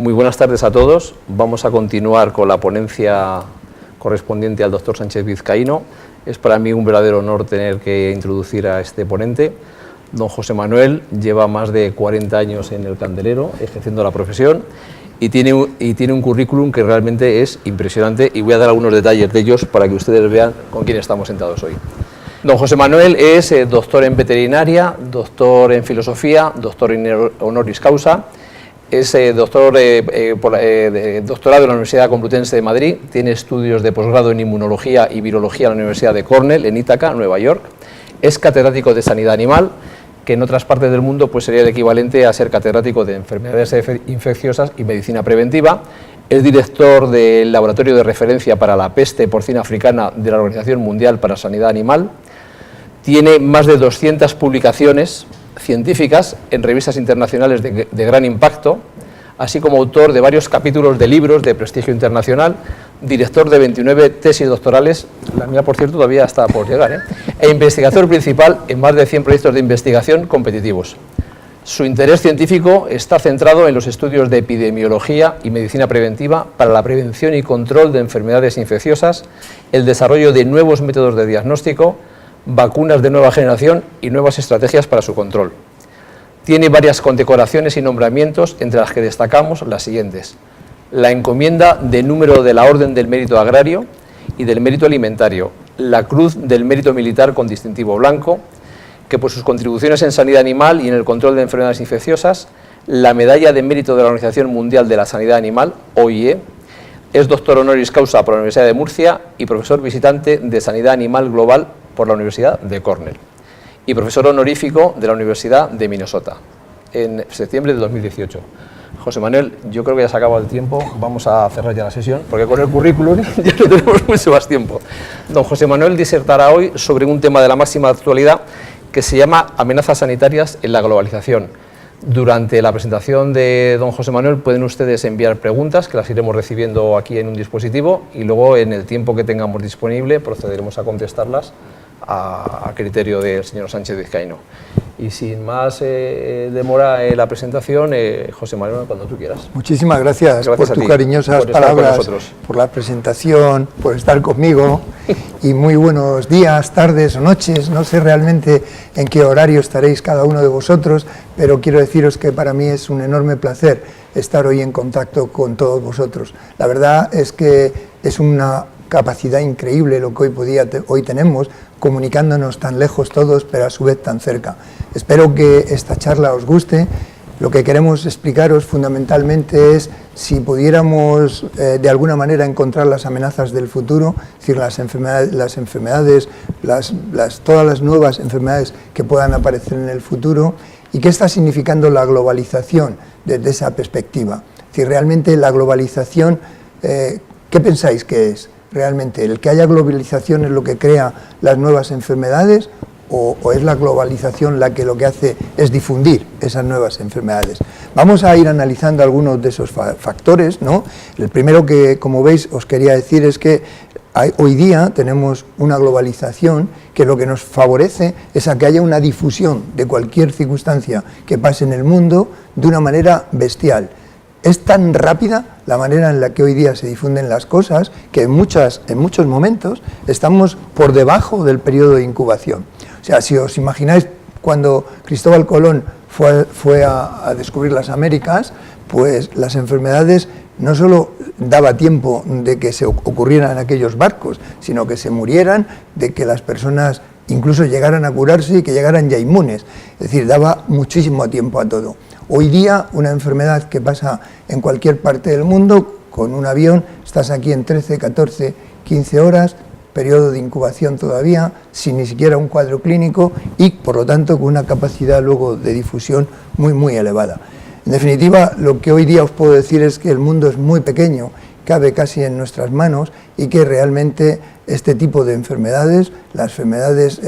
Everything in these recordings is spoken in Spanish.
Muy buenas tardes a todos. Vamos a continuar con la ponencia correspondiente al doctor Sánchez Vizcaíno. Es para mí un verdadero honor tener que introducir a este ponente. Don José Manuel lleva más de 40 años en el candelero ejerciendo la profesión y tiene un currículum que realmente es impresionante, y voy a dar algunos detalles de ellos para que ustedes vean con quién estamos sentados hoy. Don José Manuel es doctor en veterinaria, doctor en filosofía, doctor honoris causa, es doctorado en la Universidad Complutense de Madrid, tiene estudios de posgrado en inmunología y virología en la Universidad de Cornell, en Ítaca, Nueva York, es catedrático de sanidad animal, que en otras partes del mundo pues sería el equivalente a ser catedrático de enfermedades infecciosas y medicina preventiva. Es director del laboratorio de referencia para la peste porcina africana de la Organización Mundial para Sanidad Animal. Tiene más de 200 publicaciones científicas en revistas internacionales de gran impacto, así como autor de varios capítulos de libros de prestigio internacional, director de 29 tesis doctorales, la mía por cierto todavía está por llegar, e investigador principal en más de 100 proyectos de investigación competitivos. Su interés científico está centrado en los estudios de epidemiología y medicina preventiva para la prevención y control de enfermedades infecciosas, el desarrollo de nuevos métodos de diagnóstico, vacunas de nueva generación y nuevas estrategias para su control. Tiene varias condecoraciones y nombramientos, entre las que destacamos las siguientes: la encomienda de número de la Orden del Mérito Agrario y del Mérito Alimentario, la Cruz del Mérito Militar con distintivo blanco, que por sus contribuciones en sanidad animal y en el control de enfermedades infecciosas, la Medalla de Mérito de la Organización Mundial de la Sanidad Animal, OIE, es doctor honoris causa por la Universidad de Murcia y profesor visitante de Sanidad Animal Global por la Universidad de Cornell, y profesor honorífico de la Universidad de Minnesota, en septiembre de 2018. José Manuel, yo creo que ya se ha acabado el tiempo, vamos a cerrar ya la sesión, porque con el currículum ya no tenemos mucho más tiempo. Don José Manuel disertará hoy sobre un tema de la máxima actualidad que se llama amenazas sanitarias en la globalización. Durante la presentación de don José Manuel pueden ustedes enviar preguntas, que las iremos recibiendo aquí en un dispositivo, y luego en el tiempo que tengamos disponible procederemos a contestarlas a criterio del señor Sánchez Vizcaíno. Y sin más demora la presentación, José Manuel, cuando tú quieras. Muchísimas gracias por tus cariñosas palabras, por la presentación, por estar conmigo, y muy buenos días, tardes o noches. No sé realmente en qué horario estaréis cada uno de vosotros, pero quiero deciros que para mí es un enorme placer estar hoy en contacto con todos vosotros. La verdad es que es una capacidad increíble lo que hoy tenemos, comunicándonos tan lejos todos, pero a su vez tan cerca. Espero que esta charla os guste. Lo que queremos explicaros fundamentalmente es si pudiéramos de alguna manera encontrar las amenazas del futuro, es decir, todas las nuevas enfermedades que puedan aparecer en el futuro, y qué está significando la globalización desde esa perspectiva. Es decir, realmente la globalización, ¿qué pensáis que es? Realmente, ¿el que haya globalización es lo que crea las nuevas enfermedades, o es la globalización la que lo que hace es difundir esas nuevas enfermedades? Vamos a ir analizando algunos de esos factores, ¿no? El primero que, como veis, os quería decir es que hoy día tenemos una globalización que lo que nos favorece es a que haya una difusión de cualquier circunstancia que pase en el mundo de una manera bestial. Es tan rápida la manera en la que hoy día se difunden las cosas que en muchos momentos estamos por debajo del periodo de incubación. O sea, si os imagináis cuando Cristóbal Colón fue a descubrir las Américas, pues las enfermedades no solo daba tiempo de que se ocurrieran en aquellos barcos, sino que se murieran, de que las personas incluso llegaran a curarse y que llegaran ya inmunes. Es decir, daba muchísimo tiempo a todo. Hoy día, una enfermedad que pasa en cualquier parte del mundo, con un avión, estás aquí en 13, 14, 15 horas, periodo de incubación todavía, sin ni siquiera un cuadro clínico, y por lo tanto con una capacidad luego de difusión muy elevada. En definitiva, lo que hoy día os puedo decir es que el mundo es muy pequeño, cabe casi en nuestras manos, y que realmente este tipo de enfermedades, las enfermedades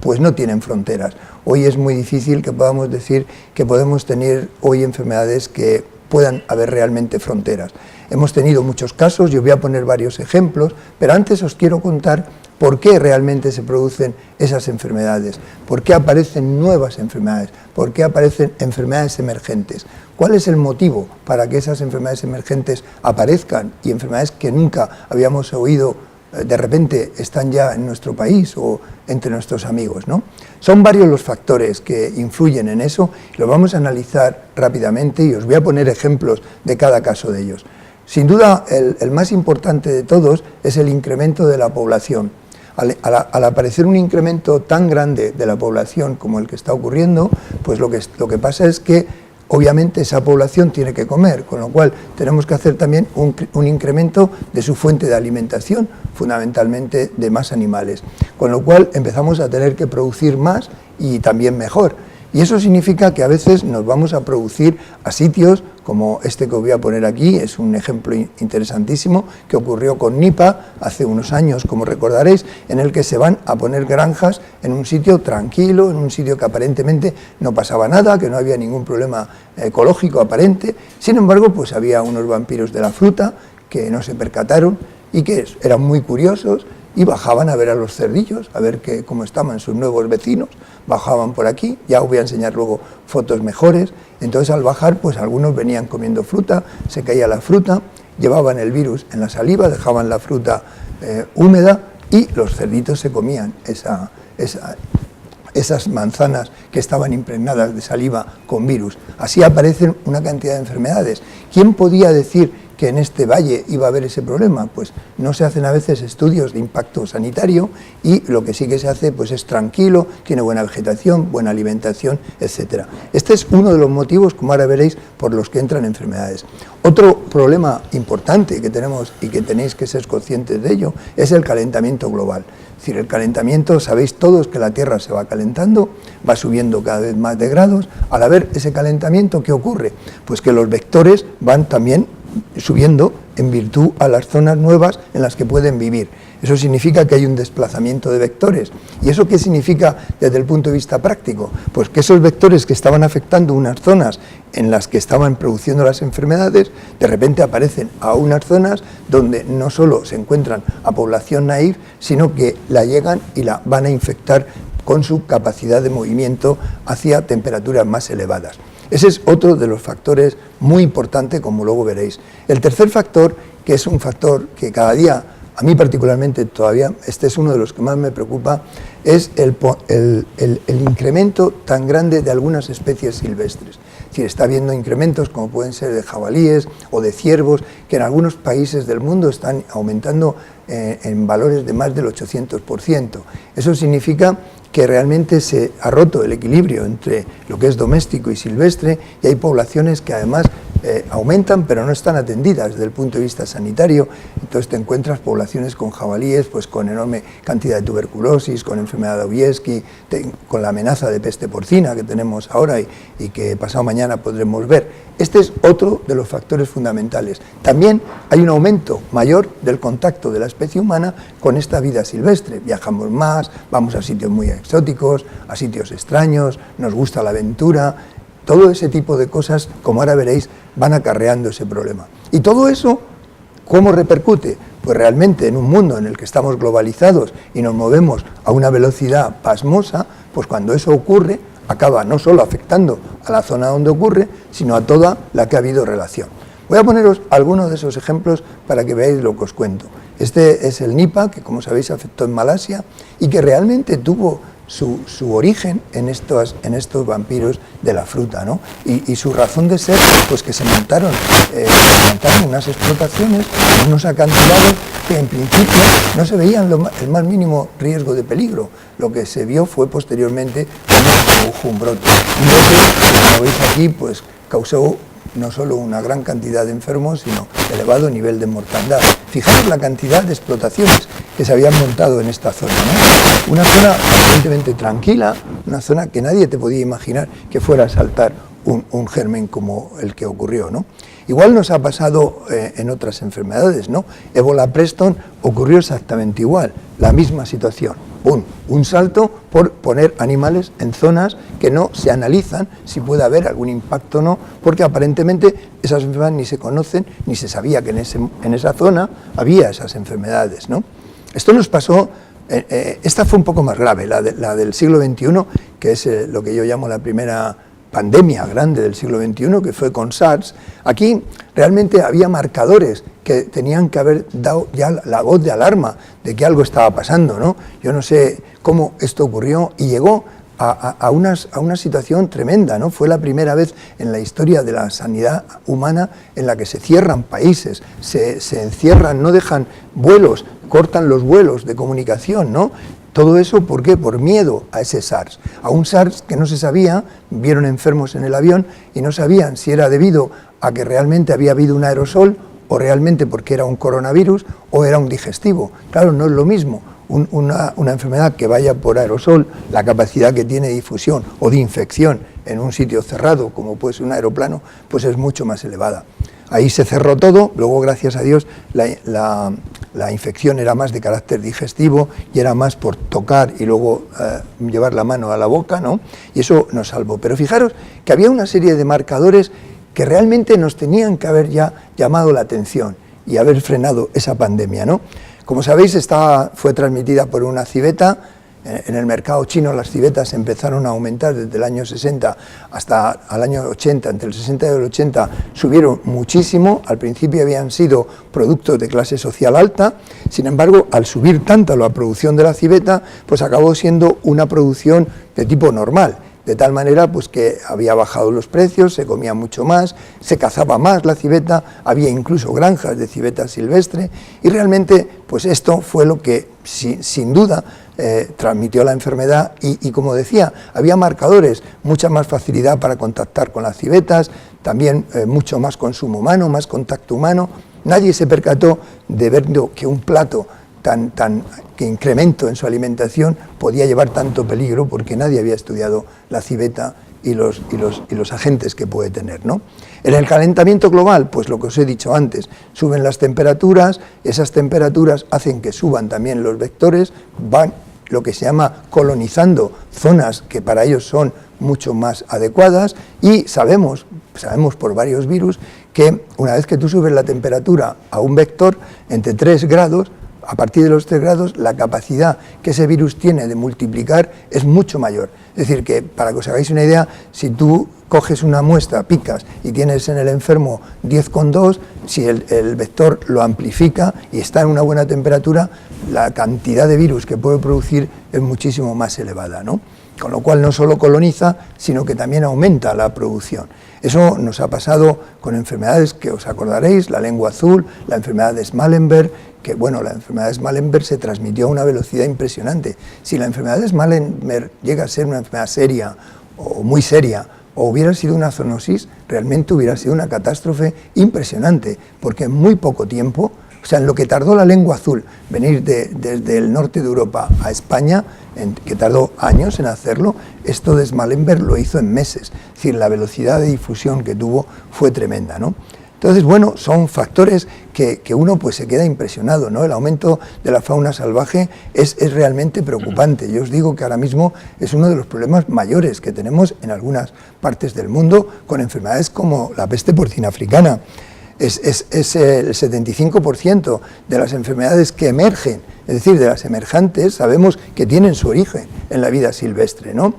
pues no tienen fronteras. Hoy es muy difícil que podamos decir que podemos tener hoy enfermedades que puedan haber realmente fronteras. Hemos tenido muchos casos, yo voy a poner varios ejemplos, pero antes os quiero contar por qué realmente se producen esas enfermedades, por qué aparecen nuevas enfermedades, por qué aparecen enfermedades emergentes. ¿Cuál es el motivo para que esas enfermedades emergentes aparezcan y enfermedades que nunca habíamos oído de repente están ya en nuestro país o entre nuestros amigos, ¿no? Son varios los factores que influyen en eso, los vamos a analizar rápidamente y os voy a poner ejemplos de cada caso de ellos. Sin duda, el más importante de todos es el incremento de la población. Al aparecer un incremento tan grande de la población como el que está ocurriendo, pues lo que pasa es que obviamente esa población tiene que comer, con lo cual tenemos que hacer también un incremento de su fuente de alimentación, fundamentalmente de más animales, con lo cual empezamos a tener que producir más y también mejor. Y eso significa que a veces nos vamos a producir a sitios como este que os voy a poner aquí, es un ejemplo interesantísimo que ocurrió con Nipa hace unos años, como recordaréis, en el que se van a poner granjas en un sitio tranquilo, en un sitio que aparentemente no pasaba nada, que no había ningún problema ecológico aparente. Sin embargo, pues había unos vampiros de la fruta que no se percataron y que eran muy curiosos y bajaban a ver a los cerdillos, a ver cómo estaban sus nuevos vecinos, bajaban por aquí, ya os voy a enseñar luego fotos mejores. Entonces al bajar, pues algunos venían comiendo fruta, se caía la fruta, llevaban el virus en la saliva, dejaban la fruta húmeda y los cerditos se comían esas manzanas que estaban impregnadas de saliva con virus. Así aparecen una cantidad de enfermedades. ¿Quién podía decir que en este valle iba a haber ese problema? Pues no se hacen a veces estudios de impacto sanitario y lo que sí que se hace pues es tranquilo, tiene buena vegetación, buena alimentación, etc. Este es uno de los motivos, como ahora veréis, por los que entran enfermedades. Otro problema importante que tenemos y que tenéis que ser conscientes de ello es el calentamiento global. Es decir, el calentamiento, sabéis todos que la Tierra se va calentando, va subiendo cada vez más de grados. Al haber ese calentamiento, ¿qué ocurre? Pues que los vectores van también subiendo en virtud a las zonas nuevas en las que pueden vivir. Eso significa que hay un desplazamiento de vectores. ¿Y eso qué significa desde el punto de vista práctico? Pues que esos vectores que estaban afectando unas zonas en las que estaban produciendo las enfermedades, de repente aparecen a unas zonas donde no solo se encuentran a población naïf, sino que la llegan y la van a infectar con su capacidad de movimiento hacia temperaturas más elevadas. Ese es otro de los factores muy importante, como luego veréis. El tercer factor, que es un factor que cada día, a mí particularmente todavía, este es uno de los que más me preocupa, es el incremento tan grande de algunas especies silvestres. Es decir, está habiendo incrementos como pueden ser de jabalíes o de ciervos, que en algunos países del mundo están aumentando en valores de más del 800%. Eso significa que realmente se ha roto el equilibrio entre lo que es doméstico y silvestre y hay poblaciones que además aumentan pero no están atendidas desde el punto de vista sanitario. Entonces te encuentras poblaciones con jabalíes pues con enorme cantidad de tuberculosis, con enfermedad de Owiecki, con la amenaza de peste porcina que tenemos ahora y que pasado mañana podremos ver. Este es otro de los factores fundamentales. También hay un aumento mayor del contacto de la especie humana con esta vida silvestre. Viajamos más, vamos a sitios muy exóticos, a sitios extraños, nos gusta la aventura. Todo ese tipo de cosas, como ahora veréis, van acarreando ese problema. Y todo eso, ¿cómo repercute? Pues realmente en un mundo en el que estamos globalizados y nos movemos a una velocidad pasmosa, pues cuando eso ocurre, acaba no solo afectando a la zona donde ocurre, sino a toda la que ha habido relación. Voy a poneros algunos de esos ejemplos para que veáis lo que os cuento. Este es el Nipah, que como sabéis afectó en Malasia y que realmente tuvo su origen en estos vampiros de la fruta, ¿no? Y su razón de ser, pues que se montaron unas explotaciones, unos acantilados que en principio no se veían el más mínimo riesgo de peligro. Lo que se vio fue posteriormente un brote. Un brote que, como veis aquí, pues causó no solo una gran cantidad de enfermos, sino elevado nivel de mortandad. Fijaros la cantidad de explotaciones que se habían montado en esta zona, ¿no? Una zona aparentemente tranquila, una zona que nadie te podía imaginar que fuera a saltar un germen como el que ocurrió, ¿no? Igual nos ha pasado en otras enfermedades, ¿no? Ébola Preston ocurrió exactamente igual, la misma situación. Un salto por poner animales en zonas que no se analizan si puede haber algún impacto o no, porque aparentemente esas enfermedades ni se conocen, ni se sabía que en esa zona había esas enfermedades, ¿no? Esto nos pasó Esta fue un poco más grave, la del siglo XXI, que es lo que yo llamo la primera pandemia grande del siglo XXI, que fue con SARS. Aquí realmente había marcadores que tenían que haber dado ya la voz de alarma de que algo estaba pasando, ¿no? Yo no sé cómo esto ocurrió y llegó a una situación tremenda, ¿no? Fue la primera vez en la historia de la sanidad humana en la que se cierran países, se encierran, no dejan vuelos, cortan los vuelos de comunicación, ¿no? Todo eso, ¿por qué? Por miedo a ese SARS, a un SARS que no se sabía, vieron enfermos en el avión y no sabían si era debido a que realmente había habido un aerosol o realmente porque era un coronavirus o era un digestivo. Claro, no es lo mismo una enfermedad que vaya por aerosol, la capacidad que tiene de difusión o de infección en un sitio cerrado, como puede ser un aeroplano, pues es mucho más elevada. Ahí se cerró todo, luego gracias a Dios la infección era más de carácter digestivo y era más por tocar y luego llevar la mano a la boca, ¿no? Y eso nos salvó. Pero fijaros que había una serie de marcadores que realmente nos tenían que haber ya llamado la atención y haber frenado esa pandemia, ¿no? Como sabéis, fue transmitida por una civeta. En el mercado chino las civetas empezaron a aumentar desde el año 60 hasta el año 80, entre el 60 y el 80 subieron muchísimo, al principio habían sido productos de clase social alta, sin embargo al subir tanto la producción de la civeta, pues acabó siendo una producción de tipo normal, de tal manera pues que había bajado los precios, se comía mucho más, se cazaba más la civeta, había incluso granjas de civeta silvestre y realmente pues esto fue lo que sin duda transmitió la enfermedad y como decía, había marcadores, mucha más facilidad para contactar con las civetas, también mucho más consumo humano, más contacto humano. Nadie se percató de ver que un plato que incremento en su alimentación podía llevar tanto peligro porque nadie había estudiado la civeta y los agentes que puede tener, ¿no? En el calentamiento global, pues lo que os he dicho antes, suben las temperaturas, esas temperaturas hacen que suban también los vectores, van lo que se llama colonizando zonas que para ellos son mucho más adecuadas y sabemos por varios virus que una vez que tú subes la temperatura a un vector entre 3 grados, a partir de los 3 grados, la capacidad que ese virus tiene de multiplicar es mucho mayor. Es decir, que para que os hagáis una idea, si tú coges una muestra, picas y tienes en el enfermo 10,2, si el vector lo amplifica y está en una buena temperatura, la cantidad de virus que puede producir es muchísimo más elevada, ¿no? Con lo cual no solo coloniza, sino que también aumenta la producción. Eso nos ha pasado con enfermedades que os acordaréis, la lengua azul, la enfermedad de Schmallenberg, que bueno, la enfermedad de Schmallenberg se transmitió a una velocidad impresionante. Si la enfermedad de Schmallenberg llega a ser una enfermedad seria o muy seria, o hubiera sido una zoonosis, realmente hubiera sido una catástrofe impresionante, porque en muy poco tiempo, o sea, en lo que tardó la lengua azul venir desde el norte de Europa a España, que tardó años en hacerlo, esto de Schmallenberg lo hizo en meses. Es decir, la velocidad de difusión que tuvo fue tremenda, ¿no? Entonces, bueno, son factores que uno pues se queda impresionado, ¿no? El aumento de la fauna salvaje es realmente preocupante. Yo os digo que ahora mismo es uno de los problemas mayores que tenemos en algunas partes del mundo con enfermedades como la peste porcina africana. Es el 75% de las enfermedades que emergen, es decir, de las emergentes, sabemos que tienen su origen en la vida silvestre, ¿no?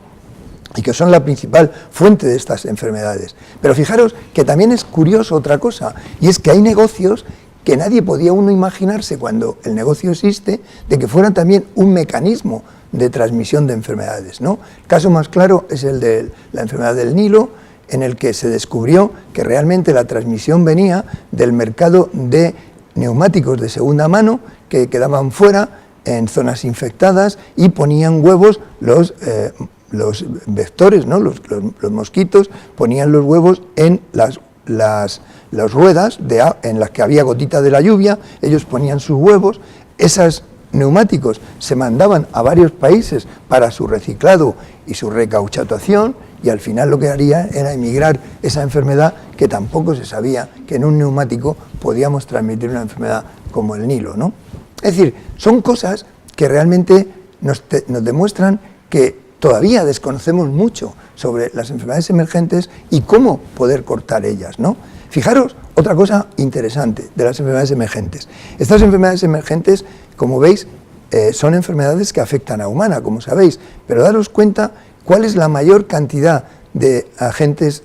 Y que son la principal fuente de estas enfermedades. Pero fijaros que también es curioso otra cosa, y es que hay negocios que nadie podía uno imaginarse cuando el negocio existe, de que fueran también un mecanismo de transmisión de enfermedades, ¿no? El caso más claro es el de la enfermedad del Nilo, en el que se descubrió que realmente la transmisión venía del mercado de neumáticos de segunda mano que quedaban fuera en zonas infectadas y ponían huevos los vectores, ¿no? Los mosquitos ponían los huevos en las ruedas en las que había gotitas de la lluvia, ellos ponían sus huevos, esos neumáticos se mandaban a varios países para su reciclado y su recauchatación y al final lo que haría era emigrar esa enfermedad que tampoco se sabía que en un neumático podíamos transmitir una enfermedad como el Nilo, ¿no? Es decir, son cosas que realmente nos demuestran que todavía desconocemos mucho sobre las enfermedades emergentes y cómo poder cortar ellas, ¿no? Fijaros, otra cosa interesante de las enfermedades emergentes. Estas enfermedades emergentes, como veis, son enfermedades que afectan a humana, como sabéis, pero daros cuenta cuál es la mayor cantidad de agentes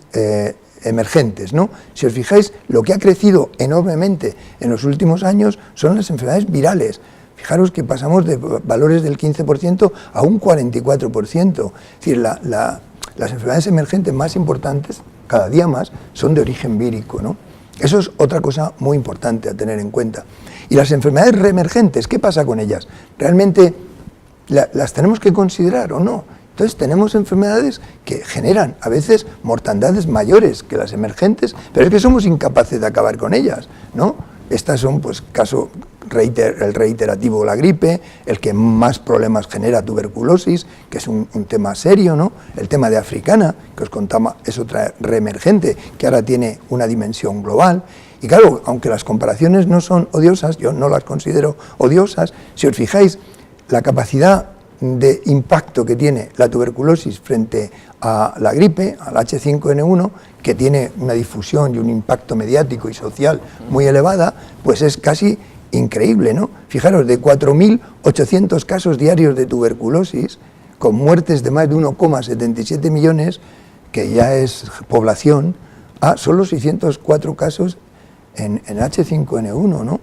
emergentes, ¿no? Si os fijáis, lo que ha crecido enormemente en los últimos años son las enfermedades virales. Fijaros que pasamos de valores del 15% a un 44%. Es decir, las enfermedades emergentes más importantes, cada día más, son de origen vírico, ¿no? Eso es otra cosa muy importante a tener en cuenta. Y las enfermedades reemergentes, ¿qué pasa con ellas? ¿Realmente las tenemos que considerar o no? Entonces tenemos enfermedades que generan a veces mortandades mayores que las emergentes, pero es que somos incapaces de acabar con ellas, ¿no? Estas son, pues, el reiterativo, la gripe, el que más problemas genera tuberculosis, que es un tema serio, ¿no? El tema de africana, que os contaba, es otra reemergente, que ahora tiene una dimensión global. Y claro, aunque las comparaciones no son odiosas, yo no las considero odiosas, si os fijáis, la capacidad de impacto que tiene la tuberculosis frente a la gripe, al H5N1, que tiene una difusión y un impacto mediático y social muy elevada, pues es casi increíble, ¿no? Fijaros, de 4.800 casos diarios de tuberculosis, con muertes de más de 1,77 millones, que ya es población, a solo 604 casos en H5N1, ¿no?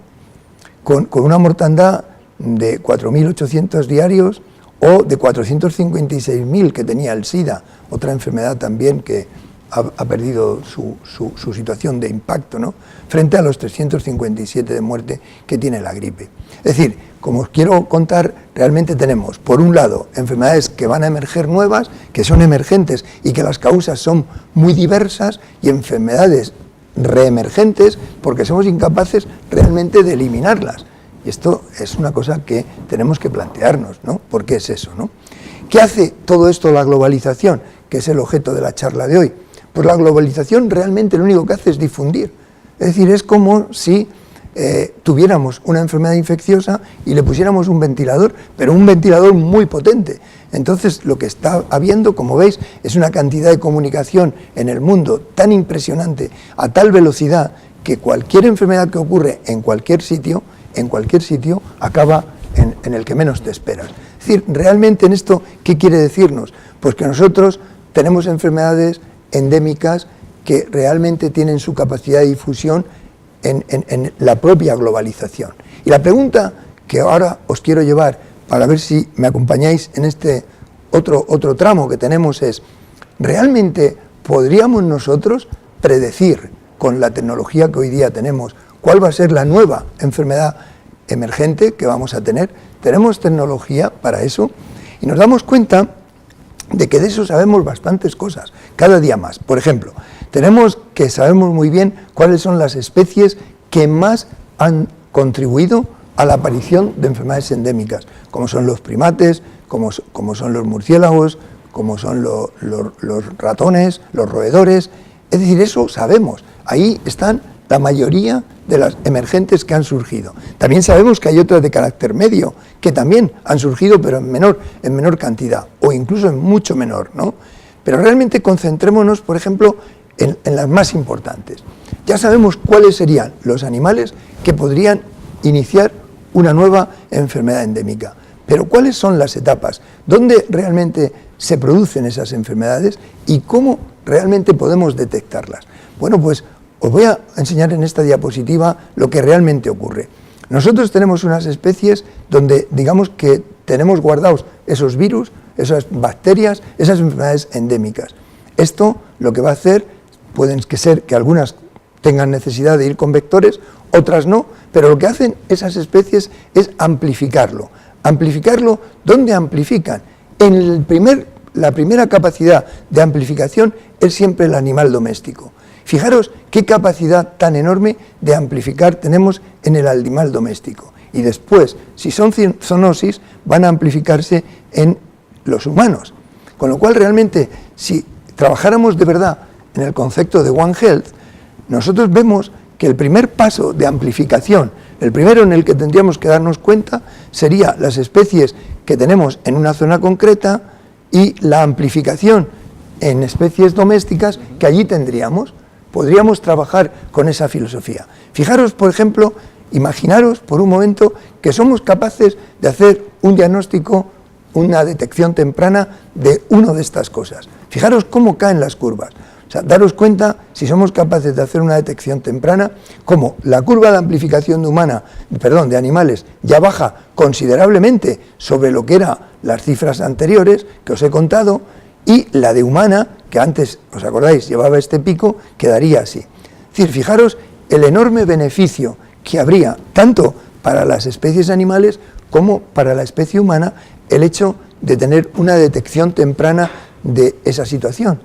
Con una mortandad de 4.800 diarios o de 456.000 que tenía el SIDA, otra enfermedad también que ha perdido su situación de impacto, ¿no? Frente a los 357 de muerte que tiene la gripe. Es decir, como os quiero contar, realmente tenemos, por un lado, enfermedades que van a emerger nuevas, que son emergentes y que las causas son muy diversas, y enfermedades reemergentes porque somos incapaces realmente de eliminarlas. Y esto es una cosa que tenemos que plantearnos, ¿no? ¿Por qué es eso, no? ¿Qué hace todo esto la globalización, que es el objeto de la charla de hoy? Pues la globalización realmente lo único que hace es difundir. Es decir, es como si tuviéramos una enfermedad infecciosa y le pusiéramos un ventilador, pero un ventilador muy potente. Entonces, lo que está habiendo, como veis, es una cantidad de comunicación en el mundo tan impresionante, a tal velocidad, que cualquier enfermedad que ocurre en cualquier sitio acaba en el que menos te esperas. Es decir, realmente en esto, ¿qué quiere decirnos? Pues que nosotros tenemos enfermedades endémicas que realmente tienen su capacidad de difusión en la propia globalización. Y la pregunta que ahora os quiero llevar, para ver si me acompañáis en este otro tramo que tenemos, es: ¿realmente podríamos nosotros predecir, con la tecnología que hoy día tenemos, cuál va a ser la nueva enfermedad emergente que vamos a tener? Tenemos tecnología para eso y nos damos cuenta de que de eso sabemos bastantes cosas, cada día más. Por ejemplo, sabemos muy bien cuáles son las especies que más han contribuido a la aparición de enfermedades endémicas, como son los primates, como son los murciélagos, como son los ratones, los roedores. Es decir, eso sabemos. Ahí están la mayoría de las emergentes que han surgido. También sabemos que hay otras de carácter medio, que también han surgido, pero en menor cantidad, o incluso en mucho menor, ¿no? Pero realmente concentrémonos, por ejemplo, en las más importantes. Ya sabemos cuáles serían los animales que podrían iniciar una nueva enfermedad endémica. Pero ¿cuáles son las etapas? ¿Dónde realmente se producen esas enfermedades y cómo realmente podemos detectarlas? Bueno, pues os voy a enseñar en esta diapositiva lo que realmente ocurre. Nosotros tenemos unas especies donde, digamos que tenemos guardados esos virus, esas bacterias, esas enfermedades endémicas. Esto lo que va a hacer, pueden ser que algunas tengan necesidad de ir con vectores, otras no, pero lo que hacen esas especies es amplificarlo. ¿Amplificarlo? ¿Dónde amplifican? La primera capacidad de amplificación es siempre el animal doméstico. Fijaros qué capacidad tan enorme de amplificar tenemos en el animal doméstico. Y después, si son zoonosis, van a amplificarse en los humanos. Con lo cual, realmente, si trabajáramos de verdad en el concepto de One Health, nosotros vemos que el primer paso de amplificación, el primero en el que tendríamos que darnos cuenta, sería las especies que tenemos en una zona concreta y la amplificación en especies domésticas que allí tendríamos. Podríamos trabajar con esa filosofía. Fijaros, por ejemplo, imaginaros por un momento que somos capaces de hacer un diagnóstico, una detección temprana de una de estas cosas. Fijaros cómo caen las curvas. O sea, daros cuenta, si somos capaces de hacer una detección temprana, cómo la curva de amplificación de animales ya baja considerablemente sobre lo que eran las cifras anteriores que os he contado, y la de humana, que antes, ¿os acordáis?, llevaba este pico, quedaría así. Es decir, fijaros el enorme beneficio que habría, tanto para las especies animales como para la especie humana, el hecho de tener una detección temprana de esa situación.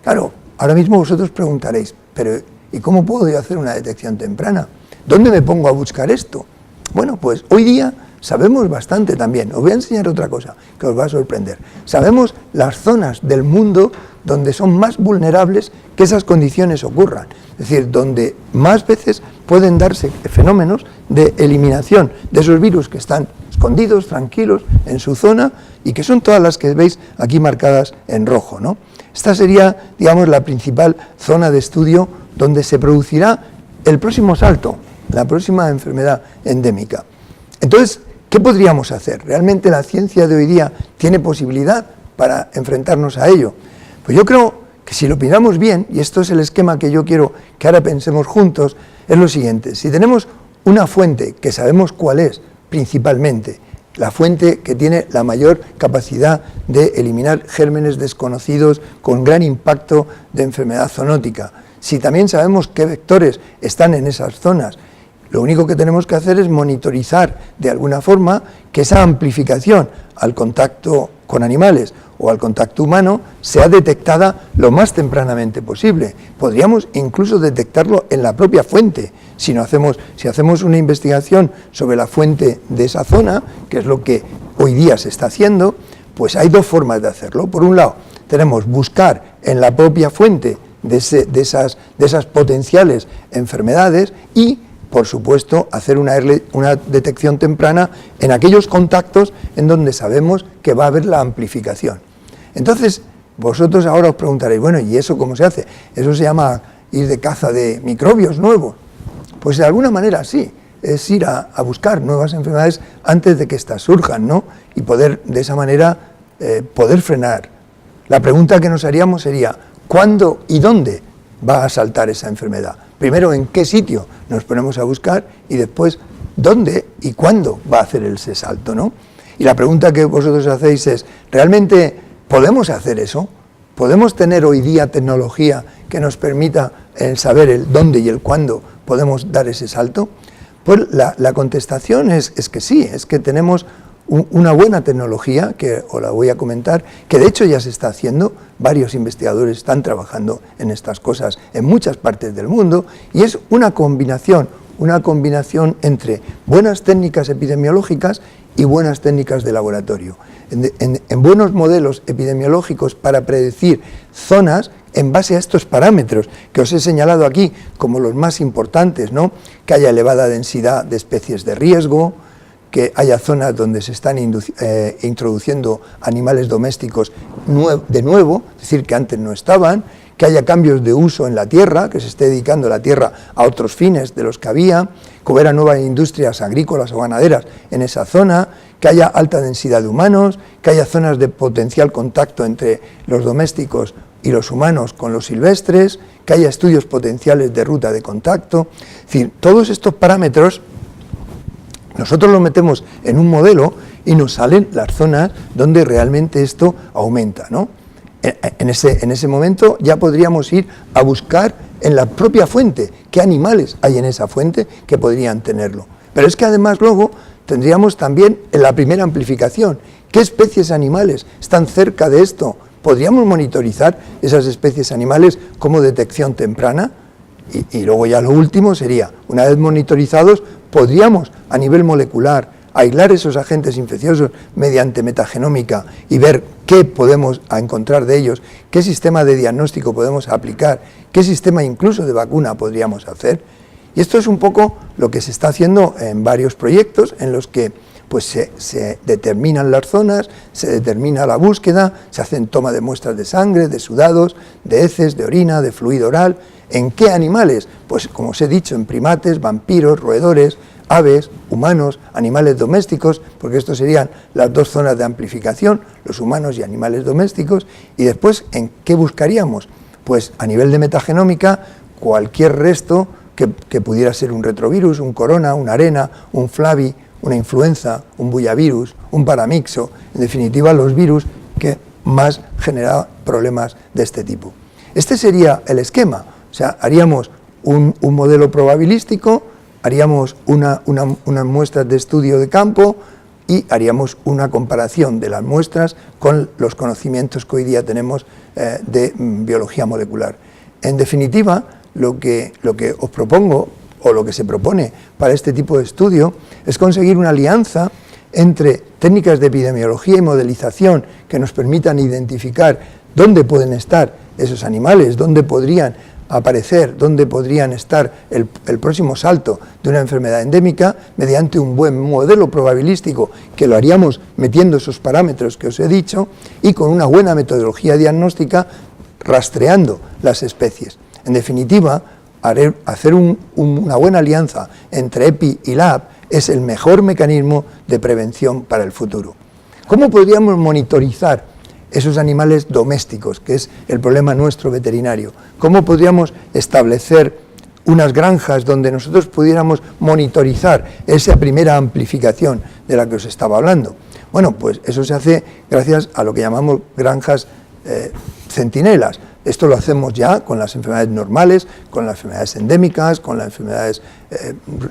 Claro, ahora mismo vosotros preguntaréis, pero ¿y cómo puedo yo hacer una detección temprana? ¿Dónde me pongo a buscar esto? Bueno, pues hoy día sabemos bastante también. Os voy a enseñar otra cosa que os va a sorprender. Sabemos las zonas del mundo donde son más vulnerables que esas condiciones ocurran. Es decir, donde más veces pueden darse fenómenos de eliminación de esos virus que están escondidos, tranquilos, en su zona, y que son todas las que veis aquí marcadas en rojo, ¿no? Esta sería, digamos, la principal zona de estudio donde se producirá el próximo salto, la próxima enfermedad endémica. Entonces, ¿qué podríamos hacer? ¿Realmente la ciencia de hoy día tiene posibilidad para enfrentarnos a ello? Pues yo creo que si lo miramos bien, y esto es el esquema que yo quiero que ahora pensemos juntos, es lo siguiente: si tenemos una fuente que sabemos cuál es principalmente, la fuente que tiene la mayor capacidad de eliminar gérmenes desconocidos con gran impacto de enfermedad zoonótica, si también sabemos qué vectores están en esas zonas, lo único que tenemos que hacer es monitorizar de alguna forma que esa amplificación al contacto con animales o al contacto humano sea detectada lo más tempranamente posible. Podríamos incluso detectarlo en la propia fuente. Si hacemos una investigación sobre la fuente de esa zona, que es lo que hoy día se está haciendo, pues hay dos formas de hacerlo. Por un lado, tenemos buscar en la propia fuente de esas potenciales enfermedades y, por supuesto, hacer una detección temprana en aquellos contactos en donde sabemos que va a haber la amplificación. Entonces, vosotros ahora os preguntaréis, bueno, ¿y eso cómo se hace? Eso se llama ir de caza de microbios nuevos. Pues de alguna manera sí, es ir a buscar nuevas enfermedades antes de que éstas surjan, ¿no? Y poder, de esa manera, poder frenar. La pregunta que nos haríamos sería, ¿cuándo y dónde va a saltar esa enfermedad? Primero, ¿en qué sitio nos ponemos a buscar? Y después, ¿dónde y cuándo va a hacer ese salto, ¿no? Y la pregunta que vosotros hacéis es, ¿realmente podemos hacer eso? ¿Podemos tener hoy día tecnología que nos permita saber el dónde y el cuándo podemos dar ese salto? Pues la contestación es que sí, es que tenemos una buena tecnología, que os la voy a comentar, que de hecho ya se está haciendo, varios investigadores están trabajando en estas cosas en muchas partes del mundo, y es una combinación entre buenas técnicas epidemiológicas y buenas técnicas de laboratorio. En buenos modelos epidemiológicos para predecir zonas en base a estos parámetros que os he señalado aquí como los más importantes, ¿no? Que haya elevada densidad de especies de riesgo, que haya zonas donde se están introduciendo animales domésticos de nuevo, es decir, que antes no estaban, que haya cambios de uso en la tierra, que se esté dedicando la tierra a otros fines de los que había, que hubiera nuevas industrias agrícolas o ganaderas en esa zona, que haya alta densidad de humanos, que haya zonas de potencial contacto entre los domésticos y los humanos con los silvestres, que haya estudios potenciales de ruta de contacto. Es decir, todos estos parámetros nosotros los metemos en un modelo y nos salen las zonas donde realmente esto aumenta, ¿no? En ese momento ya podríamos ir a buscar en la propia fuente qué animales hay en esa fuente que podrían tenerlo. Pero es que además luego tendríamos también en la primera amplificación qué especies animales están cerca de esto. ¿Podríamos monitorizar esas especies animales como detección temprana? Y luego ya lo último sería, una vez monitorizados, podríamos a nivel molecular aislar esos agentes infecciosos mediante metagenómica y ver qué podemos encontrar de ellos, qué sistema de diagnóstico podemos aplicar, qué sistema incluso de vacuna podríamos hacer. Y esto es un poco lo que se está haciendo en varios proyectos en los que pues se determinan las zonas, se determina la búsqueda, se hacen toma de muestras de sangre, de sudados, de heces, de orina, de fluido oral. ¿En qué animales? Pues como os he dicho, en primates, vampiros, roedores, aves, humanos, animales domésticos, porque estos serían las dos zonas de amplificación, los humanos y animales domésticos, y después, ¿en qué buscaríamos? Pues a nivel de metagenómica, cualquier resto que pudiera ser un retrovirus, un corona, una arena, un flavi, una influenza, un bullavirus, un paramixo, en definitiva los virus que más generan problemas de este tipo. Este sería el esquema, o sea, haríamos un modelo probabilístico, haríamos unas muestras de estudio de campo y haríamos una comparación de las muestras con los conocimientos que hoy día tenemos de biología molecular. En definitiva, lo que os propongo, o lo que se propone para este tipo de estudio, es conseguir una alianza entre técnicas de epidemiología y modelización que nos permitan identificar dónde pueden estar esos animales, dónde podrían aparecer, dónde podrían estar el próximo salto de una enfermedad endémica, mediante un buen modelo probabilístico que lo haríamos metiendo esos parámetros que os he dicho y con una buena metodología diagnóstica rastreando las especies. En definitiva, hacer una buena alianza entre EPI y Lab es el mejor mecanismo de prevención para el futuro. ¿Cómo podríamos monitorizar esos animales domésticos, que es el problema nuestro veterinario? ¿Cómo podríamos establecer unas granjas donde nosotros pudiéramos monitorizar esa primera amplificación de la que os estaba hablando? Bueno, pues eso se hace gracias a lo que llamamos granjas centinelas. Esto lo hacemos ya con las enfermedades normales, con las enfermedades endémicas, con las enfermedades,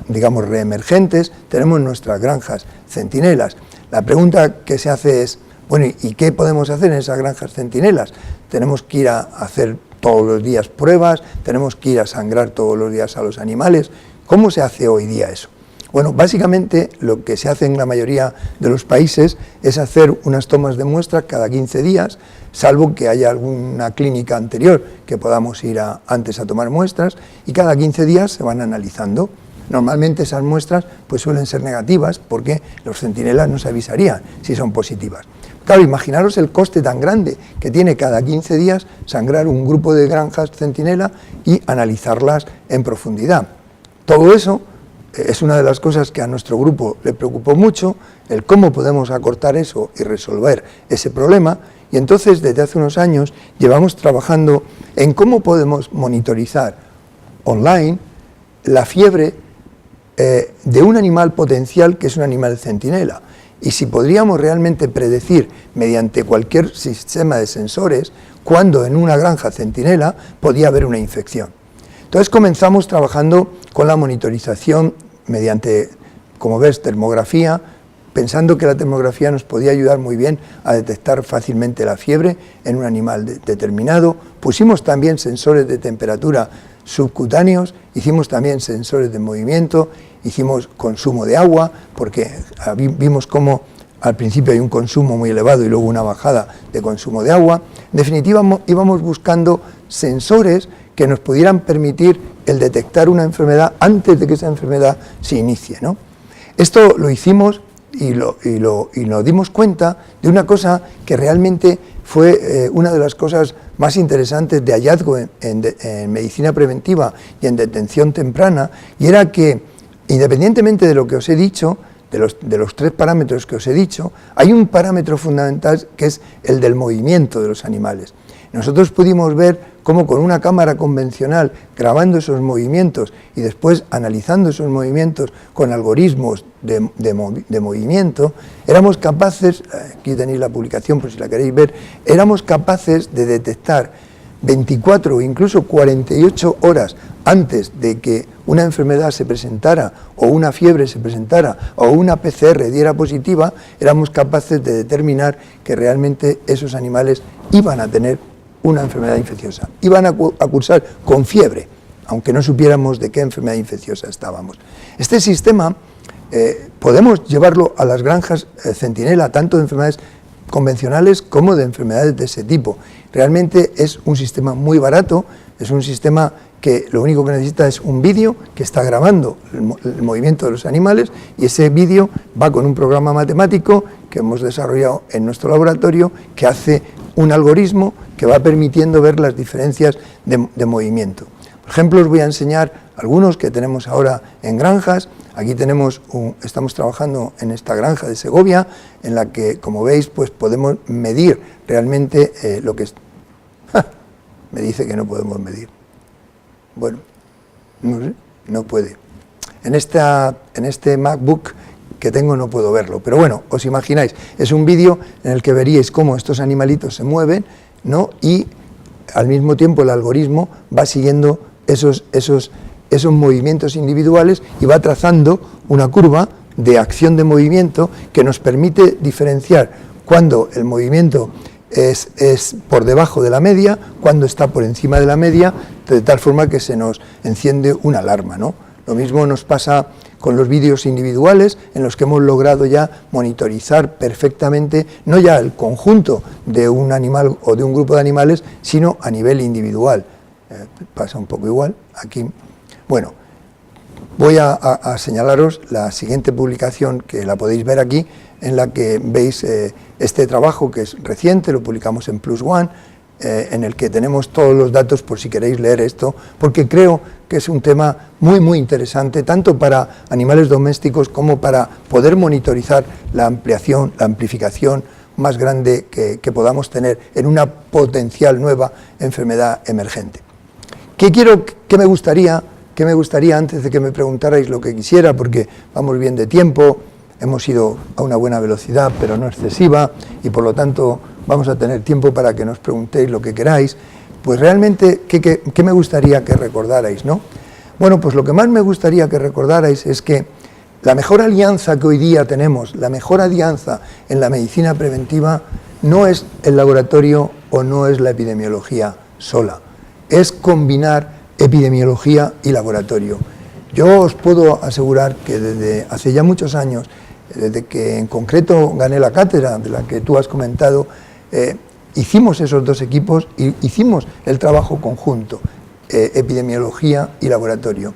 digamos, reemergentes. Tenemos nuestras granjas centinelas. La pregunta que se hace es, bueno, ¿y qué podemos hacer en esas granjas centinelas? Tenemos que ir a hacer todos los días pruebas, tenemos que ir a sangrar todos los días a los animales. ¿Cómo se hace hoy día eso? Bueno, básicamente lo que se hace en la mayoría de los países es hacer unas tomas de muestras cada 15 días, salvo que haya alguna clínica anterior que podamos ir antes a tomar muestras, y cada 15 días se van analizando. Normalmente esas muestras pues suelen ser negativas porque los centinelas nos avisarían si son positivas. Claro, imaginaros el coste tan grande que tiene cada 15 días sangrar un grupo de granjas centinela y analizarlas en profundidad. Todo eso es una de las cosas que a nuestro grupo le preocupó mucho, el cómo podemos acortar eso y resolver ese problema, y entonces desde hace unos años llevamos trabajando en cómo podemos monitorizar online la fiebre de un animal potencial que es un animal centinela, y si podríamos realmente predecir mediante cualquier sistema de sensores cuándo en una granja centinela podía haber una infección. Entonces comenzamos trabajando con la monitorización mediante, como ves, termografía, pensando que la termografía nos podía ayudar muy bien a detectar fácilmente la fiebre en un animal determinado. Pusimos también sensores de temperatura subcutáneos, hicimos también sensores de movimiento, hicimos consumo de agua, porque vimos cómo al principio hay un consumo muy elevado y luego una bajada de consumo de agua. En definitiva, íbamos buscando sensores que nos pudieran permitir el detectar una enfermedad antes de que esa enfermedad se inicie, ¿no? Esto lo hicimos y nos dimos cuenta de una cosa que realmente fue una de las cosas más interesantes de hallazgo en medicina preventiva y en detención temprana, y era que, independientemente de lo que os he dicho, de los tres parámetros que os he dicho, hay un parámetro fundamental que es el del movimiento de los animales. Nosotros pudimos ver cómo con una cámara convencional, grabando esos movimientos y después analizando esos movimientos con algoritmos de movimiento, éramos capaces, aquí tenéis la publicación por si la queréis ver, éramos capaces de detectar 24 o incluso 48 horas antes de que una enfermedad se presentara o una fiebre se presentara o una PCR diera positiva, éramos capaces de determinar que realmente esos animales iban a tener una enfermedad infecciosa, iban a cursar con fiebre, aunque no supiéramos de qué enfermedad infecciosa estábamos. Este sistema podemos llevarlo a las granjas centinela, tanto de enfermedades convencionales como de enfermedades de ese tipo. Realmente es un sistema muy barato, es un sistema que lo único que necesita es un vídeo que está grabando el movimiento de los animales, y ese vídeo va con un programa matemático que hemos desarrollado en nuestro laboratorio, que hace un algoritmo que va permitiendo ver las diferencias de movimiento. Por ejemplo, os voy a enseñar algunos que tenemos ahora en granjas. Aquí estamos trabajando en esta granja de Segovia, en la que, como veis, pues podemos medir realmente lo que es... Me dice que no podemos medir. Bueno, no sé, no puede. En este MacBook que tengo no puedo verlo, pero bueno, os imagináis, es un vídeo en el que veríais cómo estos animalitos se mueven, ¿no? Y al mismo tiempo el algoritmo va siguiendo esos movimientos individuales y va trazando una curva de acción de movimiento que nos permite diferenciar cuando el movimiento es por debajo de la media, cuando está por encima de la media, de tal forma que se nos enciende una alarma, ¿no? Lo mismo nos pasa con los vídeos individuales, en los que hemos logrado ya monitorizar perfectamente, no ya el conjunto de un animal o de un grupo de animales, sino a nivel individual. Pasa un poco igual aquí. Bueno, voy a señalaros la siguiente publicación, que la podéis ver aquí, en la que veis este trabajo, que es reciente, lo publicamos en Plus One, en el que tenemos todos los datos por si queréis leer esto, porque creo que es un tema muy muy interesante, tanto para animales domésticos como para poder monitorizar la amplificación más grande que podamos tener en una potencial nueva enfermedad emergente. ¿Qué me gustaría antes de que me preguntarais lo que quisiera, porque vamos bien de tiempo, hemos ido a una buena velocidad, pero no excesiva, y por lo tanto vamos a tener tiempo para que nos preguntéis lo que queráis? Pues realmente, ¿qué me gustaría que recordarais, no? Bueno, pues lo que más me gustaría que recordarais es que la mejor alianza que hoy día tenemos, la mejor alianza en la medicina preventiva, no es el laboratorio o no es la epidemiología sola, es combinar epidemiología y laboratorio. Yo os puedo asegurar que desde hace ya muchos años, desde que en concreto gané la cátedra de la que tú has comentado, hicimos esos dos equipos y hicimos el trabajo conjunto, epidemiología y laboratorio.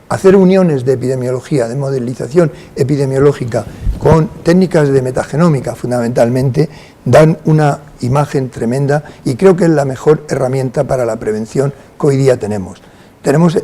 Hacer uniones de epidemiología, de modelización epidemiológica con técnicas de metagenómica fundamentalmente, dan una imagen tremenda y creo que es la mejor herramienta para la prevención que hoy día tenemos. Tenemos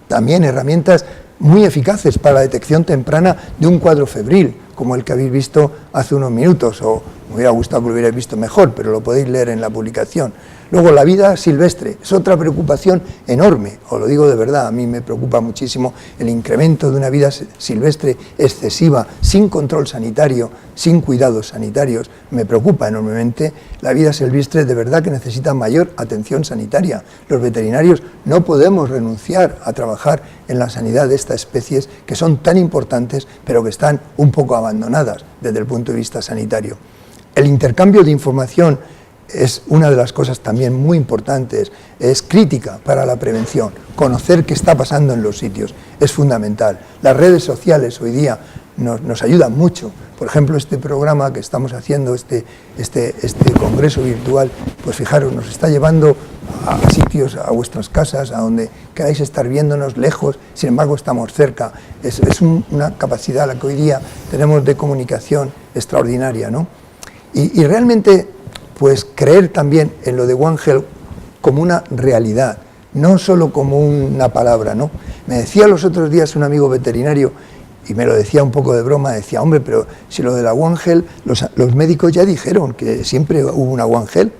también herramientas muy eficaces para la detección temprana de un cuadro febril, como el que habéis visto hace unos minutos, o me hubiera gustado que lo hubierais visto mejor, pero lo podéis leer en la publicación. Luego, la vida silvestre es otra preocupación enorme, os lo digo de verdad, a mí me preocupa muchísimo el incremento de una vida silvestre excesiva, sin control sanitario, sin cuidados sanitarios, me preocupa enormemente. La vida silvestre de verdad que necesita mayor atención sanitaria. Los veterinarios no podemos renunciar a trabajar en la sanidad de estas especies que son tan importantes, pero que están un poco abandonadas desde el punto de vista sanitario. El intercambio de información es una de las cosas también muy importantes, es crítica para la prevención. Conocer qué está pasando en los sitios es fundamental. Las redes sociales hoy día nos ayudan mucho. Por ejemplo, este programa que estamos haciendo, este congreso virtual, pues fijaros, nos está llevando a sitios, a vuestras casas, a donde queráis estar viéndonos lejos, sin embargo estamos cerca. Es una capacidad la que hoy día tenemos de comunicación extraordinaria, ¿no? Y realmente, pues creer también en lo de One Health como una realidad, no solo como una palabra, ¿no? Me decía los otros días un amigo veterinario, y me lo decía un poco de broma, decía, hombre, pero si lo de la One Health, los médicos ya dijeron que siempre hubo una One Health,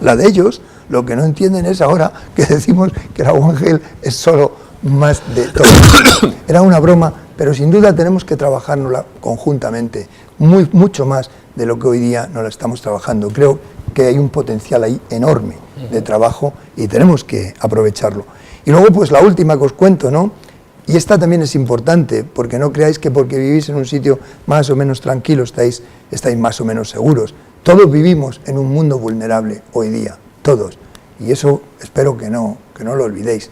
la de ellos, lo que no entienden es ahora que decimos que la One Health es solo más de todo. Era una broma, pero sin duda tenemos que trabajárnosla conjuntamente, mucho más de lo que hoy día no la estamos trabajando. Creo que hay un potencial ahí enorme de trabajo y tenemos que aprovecharlo. Y luego, pues la última que os cuento, ¿no? Y esta también es importante, porque no creáis que porque vivís en un sitio más o menos tranquilo estáis más o menos seguros. Todos vivimos en un mundo vulnerable hoy día, todos. Y eso espero que no lo olvidéis.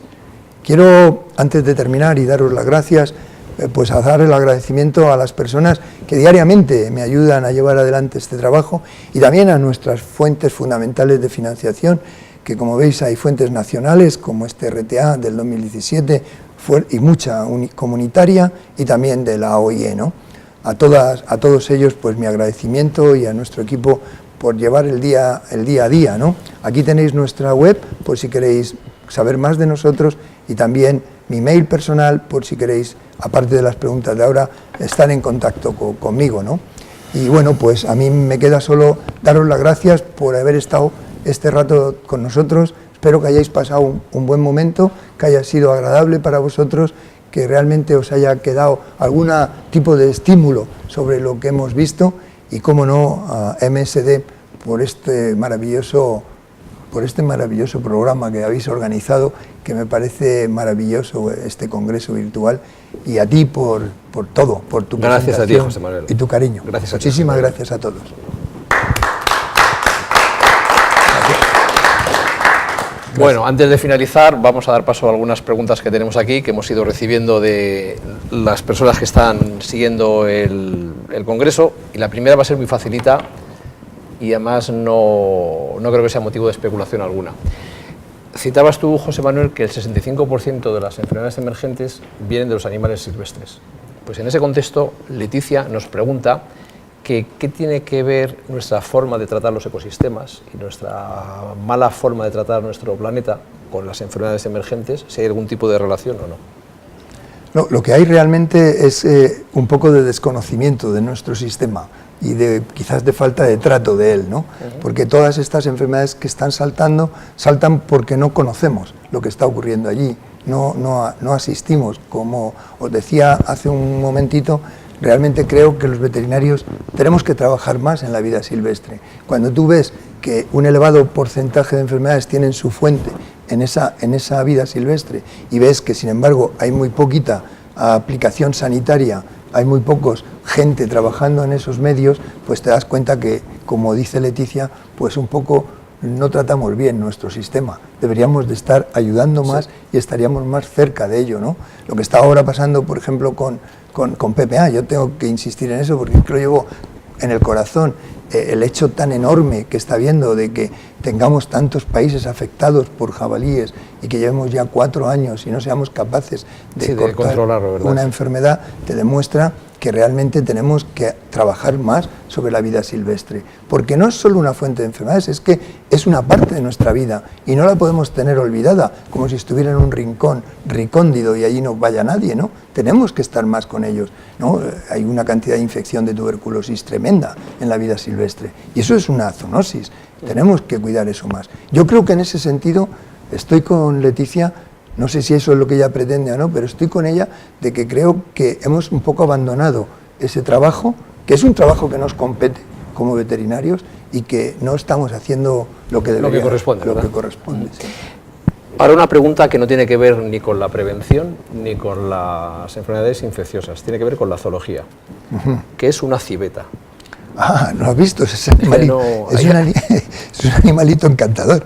Quiero, antes de terminar y daros las gracias, pues a dar el agradecimiento a las personas que diariamente me ayudan a llevar adelante este trabajo y también a nuestras fuentes fundamentales de financiación, que como veis hay fuentes nacionales como este RTA del 2017 y mucha comunitaria y también de la OIE, ¿no? A todos ellos pues mi agradecimiento y a nuestro equipo por llevar el día a día, ¿no? Aquí tenéis nuestra web por si queréis saber más de nosotros y también mi mail personal, por si queréis, aparte de las preguntas de ahora, estar en contacto conmigo, ¿no? Y bueno, pues a mí me queda solo daros las gracias por haber estado este rato con nosotros. Espero que hayáis pasado un buen momento, que haya sido agradable para vosotros, que realmente os haya quedado algún tipo de estímulo sobre lo que hemos visto y, cómo no, a MSD por este maravilloso programa que habéis organizado, que me parece maravilloso este congreso virtual, y a ti por todo, por tu presentación. Gracias a ti, José Manuel. Y tu cariño. Gracias a ti, Muchísimas gracias a todos. Bueno, antes de finalizar, vamos a dar paso a algunas preguntas que tenemos aquí, que hemos ido recibiendo de las personas que están siguiendo el Congreso, y la primera va a ser muy facilita y además no creo que sea motivo de especulación alguna. Citabas tú, José Manuel, que el 65% de las enfermedades emergentes vienen de los animales silvestres. Pues en ese contexto, Leticia nos pregunta que qué tiene que ver nuestra forma de tratar los ecosistemas y nuestra mala forma de tratar nuestro planeta con las enfermedades emergentes, si hay algún tipo de relación o no. No, lo que hay realmente es un poco de desconocimiento de nuestro sistema y quizás de falta de trato de él, ¿no? Porque todas estas enfermedades que están saltan porque no conocemos lo que está ocurriendo allí, no asistimos. Como os decía hace un momentito, realmente creo que los veterinarios tenemos que trabajar más en la vida silvestre. Cuando tú ves que un elevado porcentaje de enfermedades tienen su fuente en esa vida silvestre, y ves que, sin embargo, hay muy poquita aplicación sanitaria, hay muy pocos gente trabajando en esos medios, pues te das cuenta que, como dice Leticia, pues un poco no tratamos bien nuestro sistema. Deberíamos de estar ayudando más, sí, y estaríamos más cerca de ello, ¿no? Lo que está ahora pasando, por ejemplo, con PPA, yo tengo que insistir en eso porque lo llevo en el corazón, el hecho tan enorme que está habiendo de que tengamos tantos países afectados por jabalíes y que llevemos ya 4 años y no seamos capaces de controlarlo, ¿verdad? Una enfermedad, te demuestra que realmente tenemos que trabajar más sobre la vida silvestre, porque no es solo una fuente de enfermedades, es que es una parte de nuestra vida y no la podemos tener olvidada, como si estuviera en un rincón recóndito y allí no vaya nadie, ¿no? Tenemos que estar más con ellos, ¿no? Hay una cantidad de infección de tuberculosis tremenda en la vida silvestre y eso es una zoonosis, tenemos que cuidar eso más. Yo creo que en ese sentido estoy con Leticia. No sé si eso es lo que ella pretende o no, pero estoy con ella de que creo que hemos un poco abandonado ese trabajo, que es un trabajo que nos compete como veterinarios y que no estamos haciendo lo que debería, lo que corresponde. Sí. Ahora una pregunta que no tiene que ver ni con la prevención ni con las enfermedades infecciosas, tiene que ver con la zoología. ¿Qué es una civeta? Ah, ¿no has visto? Es un animalito encantador.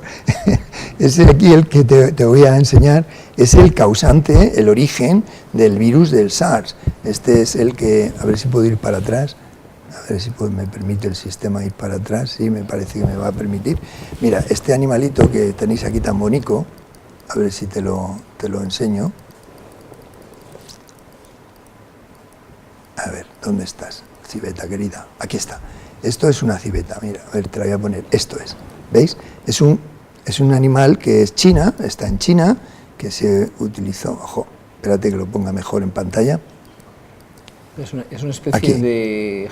Ese aquí, el que te voy a enseñar, es el causante, el origen del virus del SARS. Este es el que, a ver si puedo ir para atrás, a ver si me permite el sistema ir para atrás, sí, me parece que me va a permitir. Mira, este animalito que tenéis aquí tan bonito, a ver si te lo enseño. A ver, ¿dónde estás? Civeta querida, aquí está. Esto es una civeta, mira, a ver, te la voy a poner. Esto es, ¿veis? Es un animal que es China, está en China, que se utilizó, ojo, espérate que lo ponga mejor en pantalla. ¿Es una especie aquí de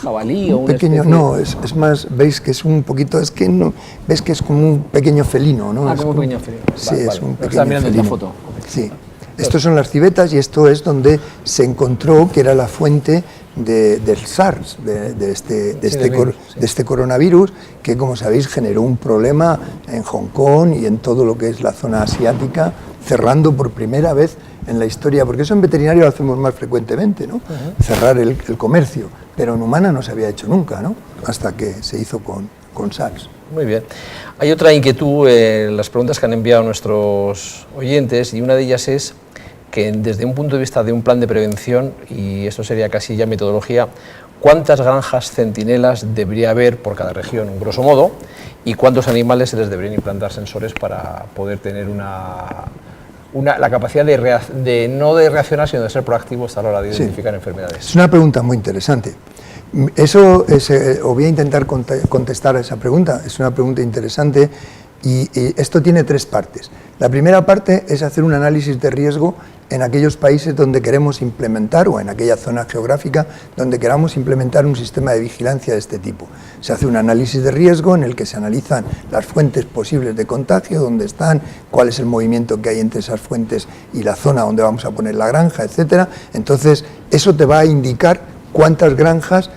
jabalí o un pequeño? Especie... No, es más, veis que es un poquito, es que no, ves que es como un pequeño felino, ¿no? Ah, como un pequeño felino. Sí, vale, es un pequeño está mirando felino. esta foto. Sí. Estos son las civetas y esto es donde se encontró que era la fuente del SARS, de este coronavirus, que, como sabéis, generó un problema en Hong Kong y en todo lo que es la zona asiática, cerrando por primera vez en la historia, porque eso en veterinario lo hacemos más frecuentemente, ¿no? Cerrar el comercio, pero en humana no se había hecho nunca, ¿no? Hasta que se hizo con SARS. Muy bien. Hay otra inquietud en las preguntas que han enviado nuestros oyentes, y una de ellas es que, desde un punto de vista de un plan de prevención, y esto sería casi ya metodología, ¿cuántas granjas centinelas debería haber por cada región, grosso modo, y cuántos animales se les deberían implantar sensores para poder tener la capacidad de no de reaccionar, sino de ser proactivos a la hora de identificar enfermedades? Es una pregunta muy interesante. Eso os voy a intentar contestar a esa pregunta. Es una pregunta interesante y esto tiene 3 partes. La primera parte es hacer un análisis de riesgo en aquellos países donde queremos implementar, o en aquella zona geográfica donde queramos implementar un sistema de vigilancia de este tipo. Se hace un análisis de riesgo en el que se analizan las fuentes posibles de contagio, dónde están, cuál es el movimiento que hay entre esas fuentes y la zona donde vamos a poner la granja, etcétera. Entonces, eso te va a indicar cuántas granjas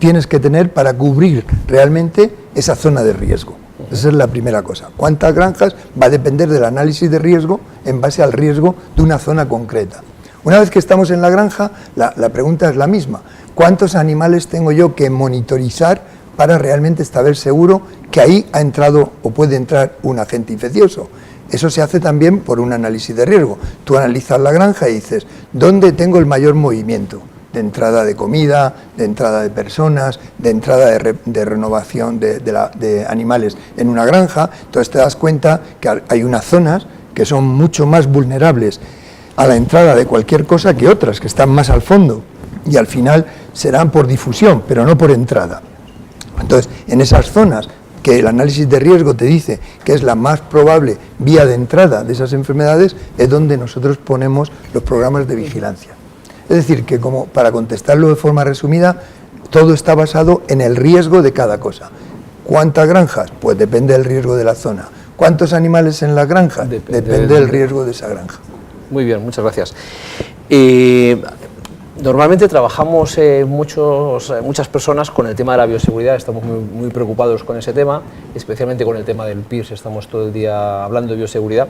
tienes que tener para cubrir realmente esa zona de riesgo. Esa es la primera cosa. ¿Cuántas granjas? Va a depender del análisis de riesgo en base al riesgo de una zona concreta. Una vez que estamos en la granja, la pregunta es la misma. ¿Cuántos animales tengo yo que monitorizar para realmente estar seguro que ahí ha entrado o puede entrar un agente infeccioso? Eso se hace también por un análisis de riesgo. Tú analizas la granja y dices, ¿dónde tengo el mayor movimiento? De entrada de comida, de entrada de personas, de entrada de renovación de animales en una granja. Entonces te das cuenta que hay unas zonas que son mucho más vulnerables a la entrada de cualquier cosa que otras, que están más al fondo, y al final serán por difusión, pero no por entrada. Entonces, en esas zonas que el análisis de riesgo te dice que es la más probable vía de entrada de esas enfermedades, es donde nosotros ponemos los programas de vigilancia. Es decir, que como para contestarlo de forma resumida, todo está basado en el riesgo de cada cosa. ¿Cuántas granjas? Pues depende del riesgo de la zona. ¿Cuántos animales en la granja? Depende del riesgo de esa granja. Muy bien, muchas gracias. Normalmente trabajamos muchas personas con el tema de la bioseguridad, estamos muy preocupados con ese tema, especialmente con el tema del PIRS, estamos todo el día hablando de bioseguridad,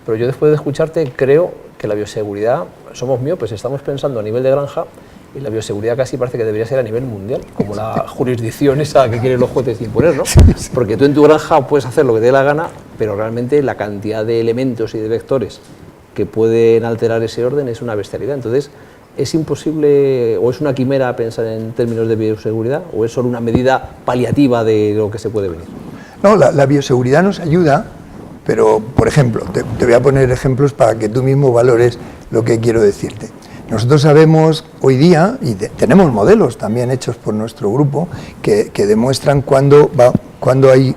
pero yo después de escucharte creo que la bioseguridad, somos miopes, estamos pensando a nivel de granja y la bioseguridad casi parece que debería ser a nivel mundial, como la jurisdicción esa que quieren los jueces imponer, ¿no? Porque tú en tu granja puedes hacer lo que te dé la gana, pero realmente la cantidad de elementos y de vectores que pueden alterar ese orden es una bestialidad. Entonces, ¿es imposible o es una quimera pensar en términos de bioseguridad o es solo una medida paliativa de lo que se puede venir? No, la bioseguridad nos ayuda, pero, por ejemplo, te voy a poner ejemplos para que tú mismo valores lo que quiero decirte. Nosotros sabemos hoy día, y tenemos modelos también hechos por nuestro grupo, que demuestran cuando hay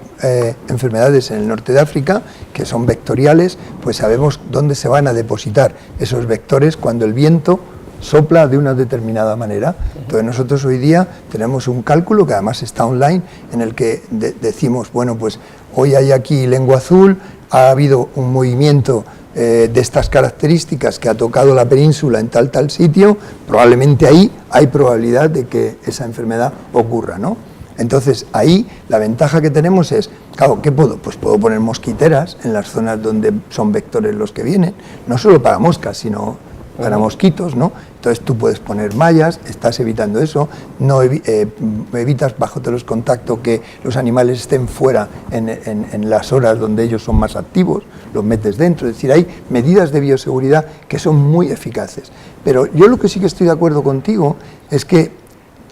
enfermedades en el norte de África, que son vectoriales, pues sabemos dónde se van a depositar esos vectores cuando el viento sopla de una determinada manera. Entonces nosotros hoy día tenemos un cálculo que además está online, en el que decimos, bueno, pues hoy hay aquí lengua azul, ha habido un movimiento de estas características que ha tocado la península en tal sitio, probablemente ahí hay probabilidad de que esa enfermedad ocurra, ¿no? Entonces ahí la ventaja que tenemos es, claro, ¿qué puedo? Pues puedo poner mosquiteras en las zonas donde son vectores los que vienen, no solo para moscas, sino para mosquitos, ¿no? Entonces tú puedes poner mallas, estás evitando eso, no evitas bajo los contactos que los animales estén fuera en las horas donde ellos son más activos, los metes dentro, es decir, hay medidas de bioseguridad que son muy eficaces. Pero yo lo que sí que estoy de acuerdo contigo es que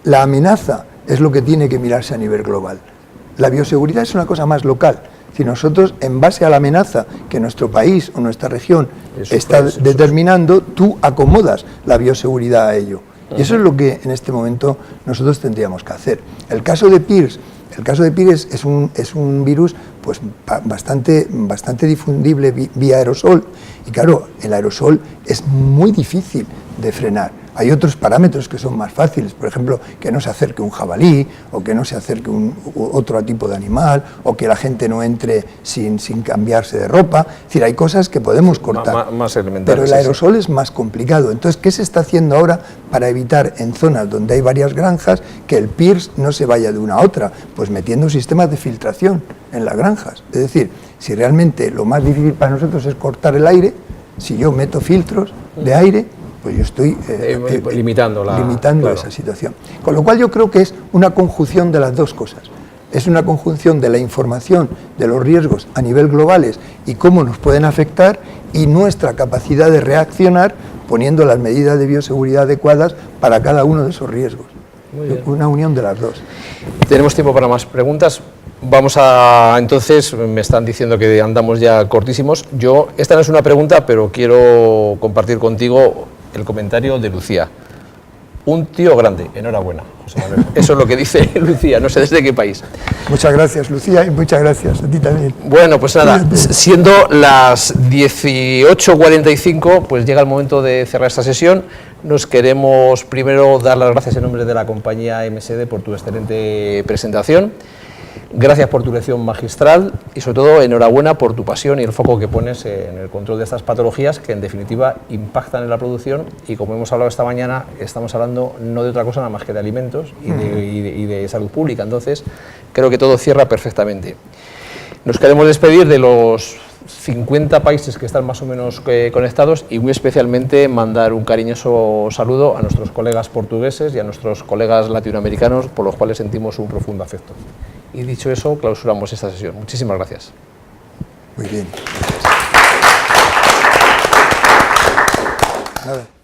la amenaza es lo que tiene que mirarse a nivel global. La bioseguridad es una cosa más local. Si nosotros, en base a la amenaza que nuestro país o nuestra región está determinando, tú acomodas la bioseguridad a ello. Y eso es lo que en este momento nosotros tendríamos que hacer. El caso de PIRS es un virus pues bastante difundible vía aerosol, y claro, el aerosol es muy difícil de frenar. Hay otros parámetros que son más fáciles, por ejemplo, que no se acerque un jabalí, o que no se acerque otro tipo de animal, o que la gente no entre sin cambiarse de ropa. Es decir, hay cosas que podemos cortar, más elementales, pero el aerosol es más complicado. Entonces, ¿qué se está haciendo ahora para evitar en zonas donde hay varias granjas que el PIRS no se vaya de una a otra? Pues metiendo sistemas de filtración en las granjas. Es decir, si realmente lo más difícil para nosotros es cortar el aire, si yo meto filtros de aire, pues yo estoy limitando claro, esa situación. Con lo cual yo creo que es una conjunción de las dos cosas. Es una conjunción de la información de los riesgos a nivel globales y cómo nos pueden afectar, y nuestra capacidad de reaccionar poniendo las medidas de bioseguridad adecuadas para cada uno de esos riesgos. Una unión de las dos. Tenemos tiempo para más preguntas. Entonces, me están diciendo que andamos ya cortísimos. Esta no es una pregunta, pero quiero compartir contigo el comentario de Lucía. un tío grande. Enhorabuena, José Manuel. Eso es lo que dice Lucía, no sé desde qué país. Muchas gracias, Lucía, y muchas gracias a ti también. Bueno, pues nada, siendo las 18:45, pues llega el momento de cerrar esta sesión. Nos queremos primero dar las gracias en nombre de la compañía MSD por tu excelente presentación. Gracias por tu lección magistral y sobre todo enhorabuena por tu pasión y el foco que pones en el control de estas patologías que en definitiva impactan en la producción y como hemos hablado esta mañana estamos hablando no de otra cosa nada más que de alimentos y de salud pública, entonces creo que todo cierra perfectamente. Nos queremos despedir de los 50 países que están más o menos conectados y muy especialmente mandar un cariñoso saludo a nuestros colegas portugueses y a nuestros colegas latinoamericanos por los cuales sentimos un profundo afecto. Y dicho eso, clausuramos esta sesión. Muchísimas gracias. Muy bien. Nada.